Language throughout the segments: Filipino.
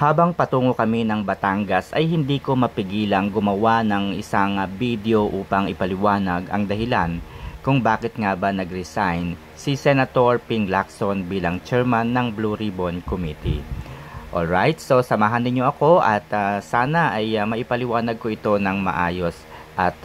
Habang patungo kami ng Batangas ay hindi ko mapigilang gumawa ng isang video upang ipaliwanag ang dahilan kung bakit nga ba nag-resign si Senator Ping Lacson bilang chairman ng Blue Ribbon Committee. Alright, so samahan niyo ako at sana ay maipaliwanag ko ito ng maayos at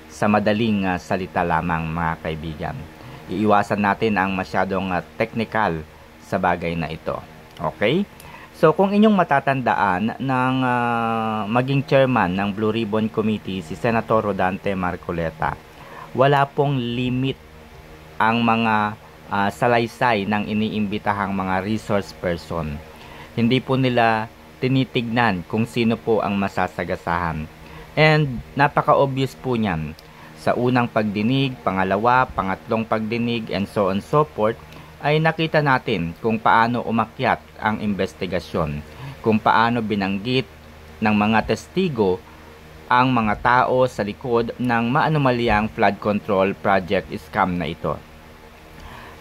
sa madaling salita lamang, mga kaibigan. Iiwasan natin ang masyadong technical sa bagay na ito. Okay? So kung inyong matatandaan ng maging chairman ng Blue Ribbon Committee si Senator Rodante Marcoleta, wala pong limit ang mga salaysay ng iniimbitahang mga resource person. Hindi po nila tinitignan kung sino po ang masasagasahan. And napaka-obvious po niyan. Sa unang pagdinig, pangalawa, pangatlong pagdinig, and so on so forth, ay nakita natin kung paano umakyat ang investigasyon, kung paano binanggit ng mga testigo ang mga tao sa likod ng maanumalyang flood control project scam na ito.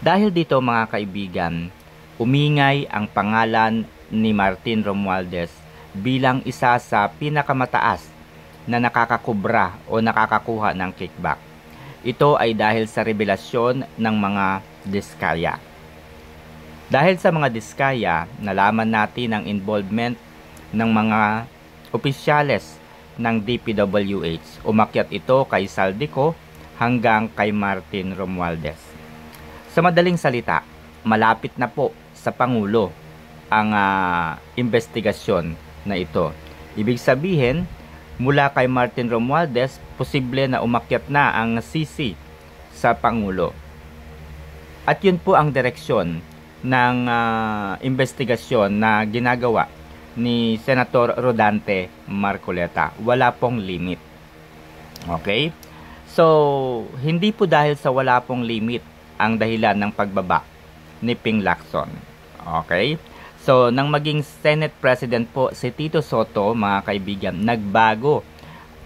Dahil dito, mga kaibigan, umingay ang pangalan ni Martin Romualdez bilang isa sa pinakamataas na nakakakubra o nakakakuha ng kickback. Ito ay dahil sa revelasyon ng mga diskaya. Dahil sa mga diskaya, nalaman natin ang involvement ng mga opisyales ng DPWH. Umakyat ito kay Saldico hanggang kay Martin Romualdez. Sa madaling salita, malapit na po sa Pangulo ang investigasyon na ito. Ibig sabihin, mula kay Martin Romualdez, posible na umakyat na ang CC sa Pangulo. At yun po ang direksyon ng investigasyon na ginagawa ni Senator Rodante Marcoleta. Wala pong limit. Okay? So, hindi po dahil sa wala pong limit ang dahilan ng pagbaba ni Ping Lacson. Okay? So, nang maging Senate President po si Tito Soto, mga kaibigan, nagbago.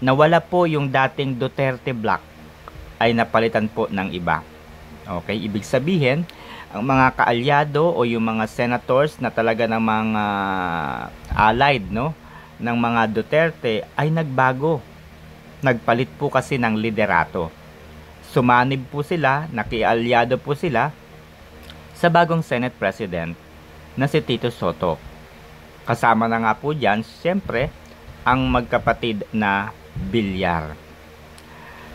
Nawala po yung dating Duterte Block ay napalitan po ng iba. Okay? Ibig sabihin, ang mga kaalyado o yung mga senators na talaga ng mga allied, no, ng mga Duterte ay nagbago. Nagpalit po kasi ng liderato. Sumanib po sila, nakialyado po sila sa bagong Senate President na si Tito Soto. Kasama na nga po dyan, siyempre, ang magkapatid na Villar.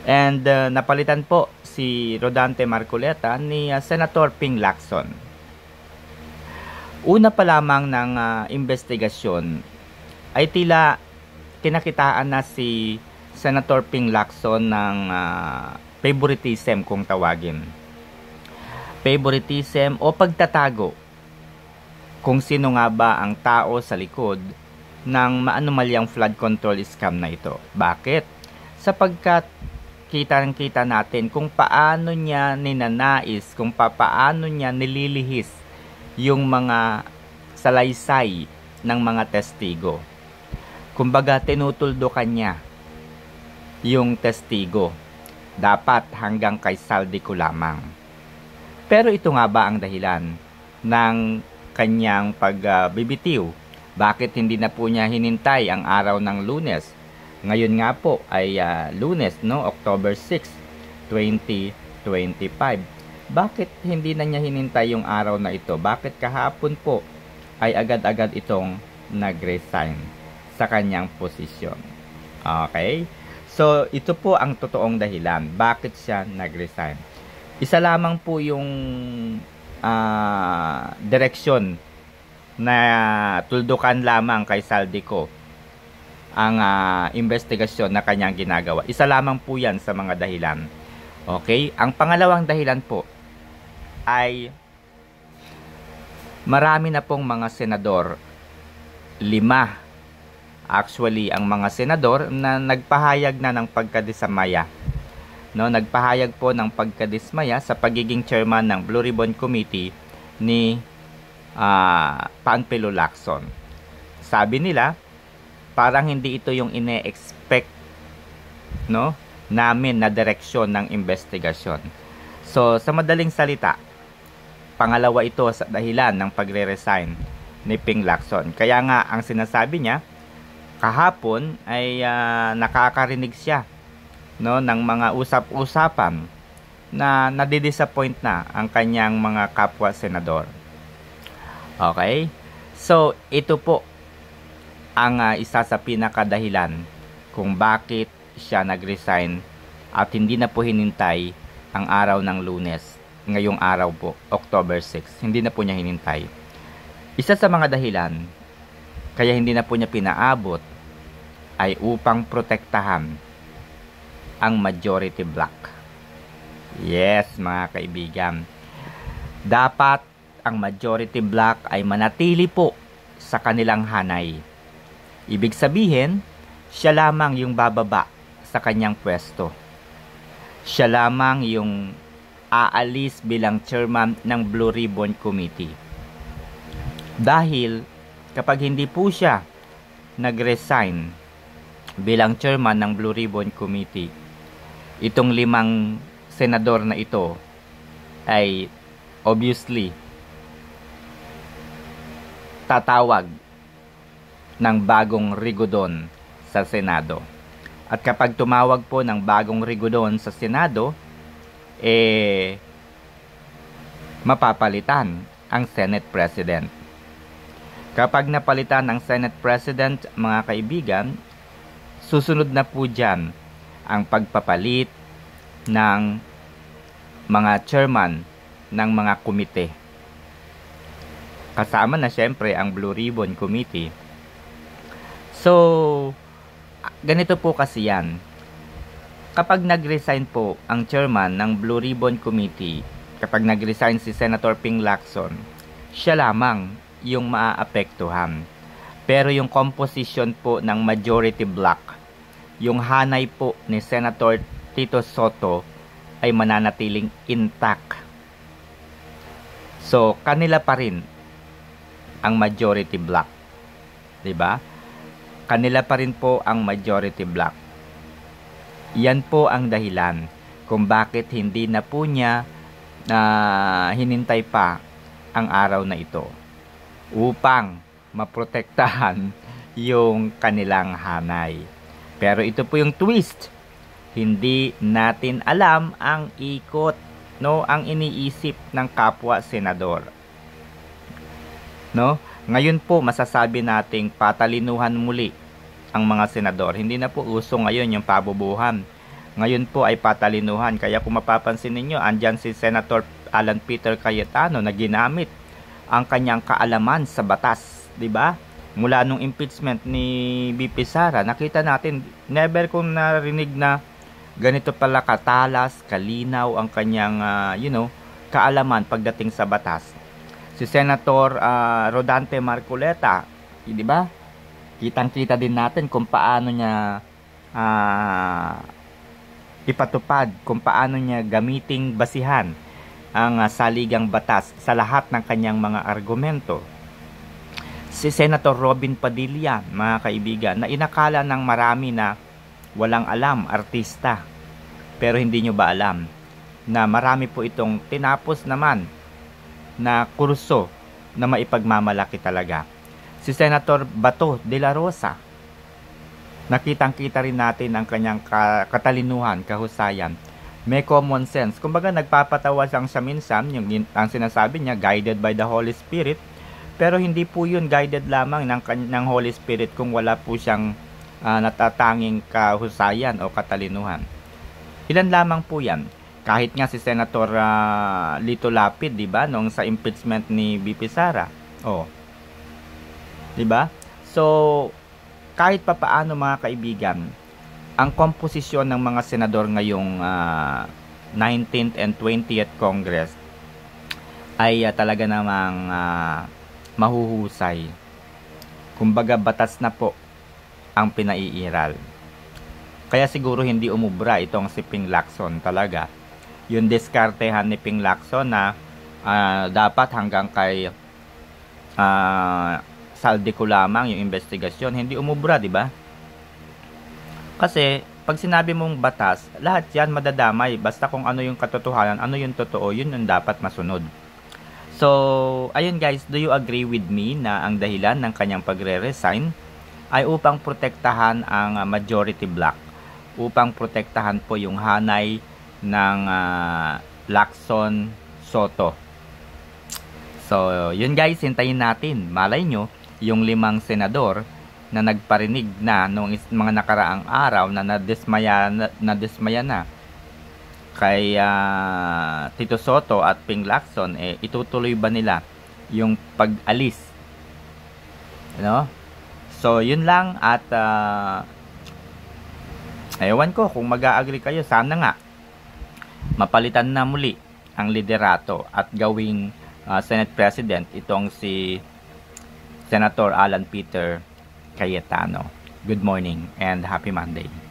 And napalitan po si Rodante Marcoleta ni Senator Ping Lacson. Una pa lamang ng investigasyon ay tila kinakitaan na si Senator Ping Lacson ng favoritism kung tawagin. Favoritism o pagtatago kung sino nga ba ang tao sa likod ng maanumalyang flood control scam na ito. Bakit? Sapagkat kitang-kita natin kung paano niya ninanais, kung paano niya nililihis yung mga salaysay ng mga testigo. Kumbaga, tinutuldukan niya yung testigo. Dapat hanggang kay Saldico lamang. Pero ito nga ba ang dahilan ng kanyang pagbibitiw? Bakit hindi na po niya hinintay ang araw ng Lunes? Ngayon nga po ay Lunes, no? October 6, 2025. Bakit hindi na niya hinintay yung araw na ito? Bakit kahapon po ay agad-agad itong nag-resign sa kanyang posisyon? Okay? So, ito po ang totoong dahilan. Bakit siya nag-resign? Isa lamang po yung direksyon na tuldukan lamang kay Saldico ang investigasyon na kanyang ginagawa. Isa lamang po yan sa mga dahilan. Okay? Ang pangalawang dahilan po ay marami na pong mga senador, 5 actually ang mga senador na nagpahayag na ng pagkadismaya. No, nagpahayag po ng pagkadismaya sa pagiging chairman ng Blue Ribbon Committee ni Panfilo Lacson. Sabi nila, parang hindi ito yung ine-expect, no, namin na direksyon ng investigasyon. So, sa madaling salita, pangalawa ito sa dahilan ng pagre-resign ni Ping Lacson. Kaya nga ang sinasabi niya kahapon ay nakakarinig siya, no, ng mga usap-usapan na nadidisappoint na ang kanyang mga kapwa senador. Okay? So, ito po ang isa sa pinakadahilan kung bakit siya nag-resign at hindi na po hinintay ang araw ng Lunes. Ngayong araw po, October 6. Hindi na po niya hinintay. Isa sa mga dahilan kaya hindi na po niya pinaabot ay upang protektahan ang majority black. Yes, mga kaibigan. Dapat ang majority black ay manatili po sa kanilang hanay. Ibig sabihin, siya lamang yung bababa sa kanyang pwesto. Siya lamang yung aalis bilang chairman ng Blue Ribbon Committee. Dahil kapag hindi po siya nag-resign bilang chairman ng Blue Ribbon Committee, itong 5 senador na ito ay obviously tatawag ng bagong rigodon sa Senado. At kapag tumawag po ng bagong rigodon sa Senado, mapapalitan ang Senate President. Kapag napalitan ang Senate President, mga kaibigan, susunod na po dyan ang pagpapalit ng mga chairman ng mga komite. Kasama na syempre ang Blue Ribbon Committee. So, ganito po kasi yan. Kapag nag-resign po ang chairman ng Blue Ribbon Committee, kapag nag-resign si Senator Ping Lacson, siya lamang yung maaapektuhan. Pero yung composition po ng majority black, yung hanay po ni Senator Tito Soto ay mananatiling intact. So, kanila pa rin ang majority black. 'Di ba? Kanila pa rin po ang majority black. Yan po ang dahilan kung bakit hindi na po niya hinintay pa ang araw na ito upang maprotektahan yung kanilang hanay. Pero ito po yung twist. Hindi natin alam ang ikot, no, ang iniisip ng kapwa senador. No? Ngayon po masasabi nating patalinuhan muli ang mga senador. Hindi na po uso ngayon yung pabubuhan. Ngayon po ay patalinuhan. Kaya kung mapapansin ninyo, andyan si Senator Alan Peter Cayetano na ginamit ang kanyang kaalaman sa batas, 'di ba? Mula nung impeachment ni BP Sara, nakita natin, never kong narinig na ganito pala katalas, kalinaw ang kanyang kaalaman pagdating sa batas. Si Senator Rodante Marcoleta, 'di ba? Kitang-kita din natin kung paano niya ipatupad, kung paano niya gamiting basihan ang saligang batas sa lahat ng kanyang mga argumento. Si Senator Robin Padilla, mga kaibigan, na inakala ng marami na walang alam, artista. Pero hindi nyo ba alam na marami po itong tinapos naman na kurso na maipagmamalaki talaga. Si Senator Bato de la Rosa, nakitang-kita rin natin ang kanyang katalinuhan, kahusayan. May common sense. Kumbaga nagpapatawa siyang sa minsan, ang sinasabi niya, guided by the Holy Spirit. Pero hindi po yun guided lamang ng Holy Spirit kung wala po siyang natatanging kahusayan o katalinuhan. Ilan lamang po yan. Kahit nga si Senator Lito Lapid, 'di ba, nung sa impeachment ni BP Sara. 'Di ba? So, kahit papaano mga kaibigan, ang komposisyon ng mga senador ngayong 19th and 20th Congress ay talaga namang mahuhusay. Kumbaga batas na po ang pinaiiral. Kaya siguro hindi umubra itong si Ping Lacson talaga. Yung diskartehan ni Ping Lacson na dapat hanggang kay Saldico lamang yung investigasyon, hindi umubra, di ba? Kasi pag sinabi mong batas, lahat yan madadamay. Basta kung ano yung katotohanan, ano yung totoo, yun yung dapat masunod. So, ayun guys, do you agree with me na ang dahilan ng kanyang pagre-resign ay upang protektahan ang majority bloc, upang protektahan po yung hanay ng Lacson Soto. So, yun guys, hintayin natin. Malay nyo, yung 5 senador na nagparinig na noong mga nakaraang araw na nadismaya na kay Tito Soto at Ping Lacson, itutuloy ba nila yung pag-alis? So, yun lang at ewan ko kung mag-a-agree kayo. Sana nga mapalitan na muli ang liderato at gawing Senate President itong si Senator Alan Peter Cayetano. Good morning and happy Monday.